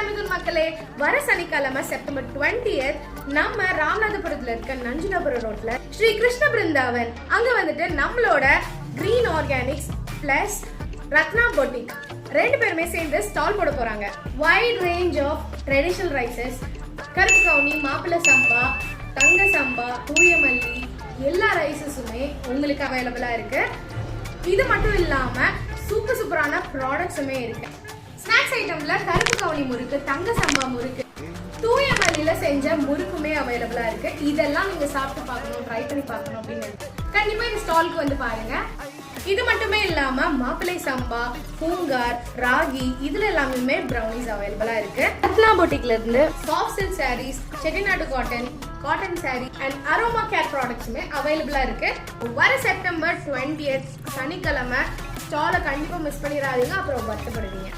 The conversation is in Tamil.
ஹாய் மிதுன் மக்களே, வர சனிக்கிழமை செப்டம்பர் 20th நம்ம ராமநாதபுரத்துல இருக்க நஞ்சுனாபுரம் ரோட்ல ஸ்ரீ கிருஷ்ண பிருந்தாவன் அங்க வந்துட்டு நம்மளோட green organics plus Ratna boutique ரெண்டு பேருமே சேர்ந்து ஸ்டால் போட போறாங்க. Wide range of traditional rices, கருப்பு கவுனி, மாப்பிள்ளை சம்பா, தங்க சம்பா, தூயமல்லி எல்லா ரைசஸுமே உங்களுக்கு அவைலபிளா இருக்கு. இது மட்டும் இல்லாம சூப்பரான ப்ராடக்ட்ஸுமே இருக்கு. ஸ்நாக்ஸ் ஐட்டம்ல கருப்பு கவுனி முறுக்கு, தங்க சம்பா முறுக்கு, தூயமல்லியில செஞ்ச முறுக்குமே அவைலபிளா இருக்கு. இதெல்லாம் நீங்க சாப்பிட்டு பார்க்கணும், ட்ரை பண்ணி பார்க்கணும் அப்படின்னு கண்டிப்பா இந்த ஸ்டாலுக்கு வந்து பாருங்க. இது மட்டுமே இல்லாம மாப்பிள்ளை சம்பா, பூங்கார், ராகி இதுல எல்லாமே ப்ரௌனிஸ் அவைலபிளா இருக்கு. ரத்னா பொட்டிக்ல இருந்து soft silk sarees, Chettinad cotton saree and aroma care ப்ராடக்ட்ஸுமே அவைலபிளா இருக்கு. வர செப்டம்பர் 20th சனிக்கிழமை ஸ்டாலை கண்டிப்பா மிஸ் பண்ணிடாதீங்க, அப்புறம் வருத்தப்படுவீங்க.